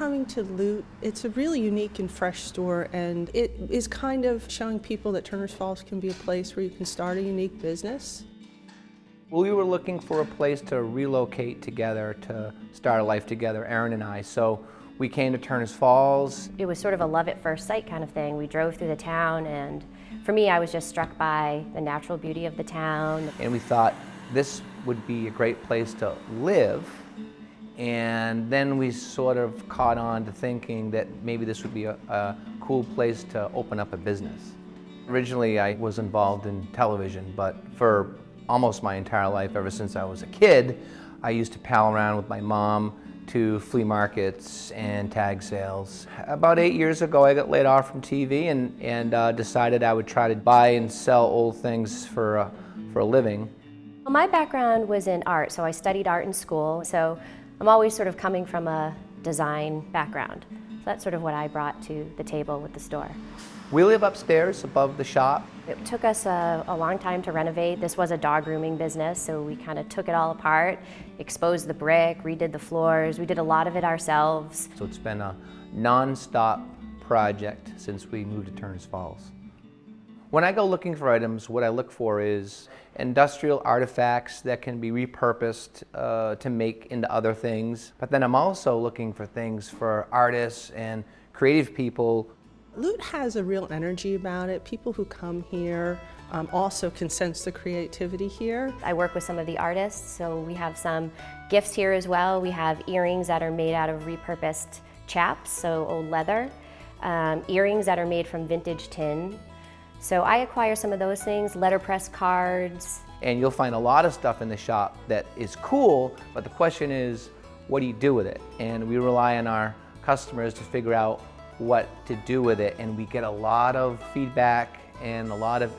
coming to Loot, it's a really unique and fresh store, and it is kind of showing people that Turners Falls can be a place where you can start a unique business. We were looking for a place to relocate together, to start a life together, Erin and I. So we came to Turners Falls. It was sort of a love at first sight kind of thing. We drove through the town, and for me, I was just struck by the natural beauty of the town. And we thought this would be a great place to live. And then we sort of caught on to thinking that maybe this would be a cool place to open up a business. Originally, I was involved in television, but for almost my entire life, ever since I was a kid, I used to pal around with my mom to flea markets and tag sales. About 8 years ago, I got laid off from TV and decided I would try to buy and sell old things for a living. Well, my background was in art, so I studied art in school. So I'm always sort of coming from a design background. So that's sort of what I brought to the table with the store. We live upstairs above the shop. It took us a long time to renovate. This was a dog grooming business, so we kind of took it all apart, exposed the brick, redid the floors. We did a lot of it ourselves. So it's been a non-stop project since we moved to Turners Falls. When I go looking for items, what I look for is industrial artifacts that can be repurposed to make into other things. But then I'm also looking for things for artists and creative people. Loot has a real energy about it. People who come here also can sense the creativity here. I work with some of the artists, so we have some gifts here as well. We have earrings that are made out of repurposed chaps, so old leather, earrings that are made from vintage tin. So I acquire some of those things, letterpress cards. And you'll find a lot of stuff in the shop that is cool, but the question is, what do you do with it? And we rely on our customers to figure out what to do with it, and we get a lot of feedback and a lot of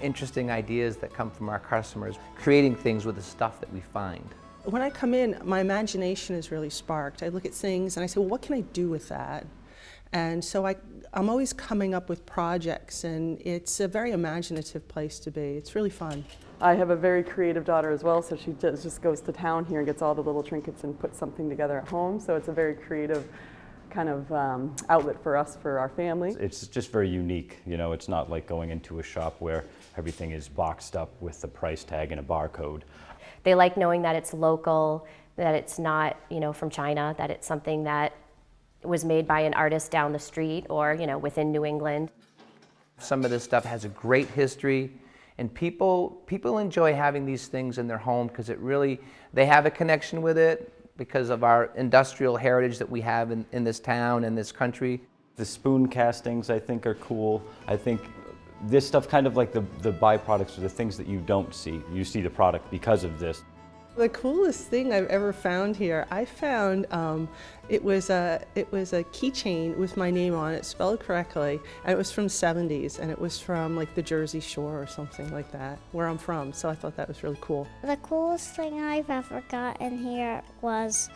interesting ideas that come from our customers, creating things with the stuff that we find. When I come in, my imagination is really sparked. I look at things and I say, well, what can I do with that? And so I'm always coming up with projects, and it's a very imaginative place to be. It's really fun. I have a very creative daughter as well, so she just goes to town here and gets all the little trinkets and puts something together at home. So it's a very creative kind of outlet for us, for our family. It's just very unique. You know, it's not like going into a shop where everything is boxed up with the price tag and a barcode. They like knowing that it's local, that it's not, from China, that it's something that was made by an artist down the street or, within New England. Some of this stuff has a great history, and people enjoy having these things in their home because they have a connection with it because of our industrial heritage that we have in this town and this country. The spoon castings, I think, are cool. I think this stuff, kind of like the byproducts, are the things that you don't see. You see the product because of this. The coolest thing I've ever found here, I found it was a keychain with my name on it, spelled correctly, and it was from the 70s, and it was from like the Jersey Shore or something like that, where I'm from, so I thought that was really cool. The coolest thing I've ever gotten here was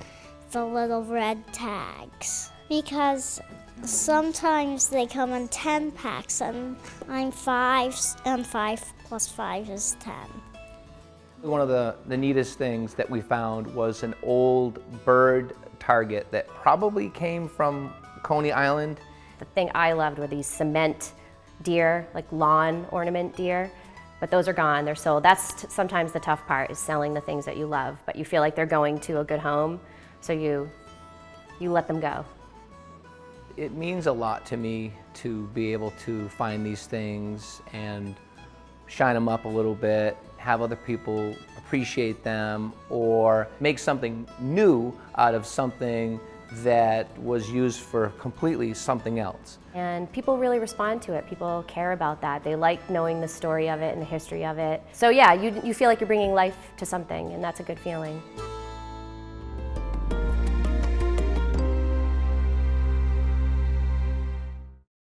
the little red tags, because sometimes they come in 10 packs, and I'm 5, and 5 plus 5 is 10. One of the neatest things that we found was an old bird target that probably came from Coney Island. The thing I loved were these cement deer, like lawn ornament deer, but those are gone, they're sold. That's sometimes the tough part, is selling the things that you love, but you feel like they're going to a good home, so you let them go. It means a lot to me to be able to find these things and shine them up a little bit, have other people appreciate them, or make something new out of something that was used for completely something else. And people really respond to it. People care about that. They like knowing the story of it and the history of it. So yeah, you feel like you're bringing life to something, and that's a good feeling.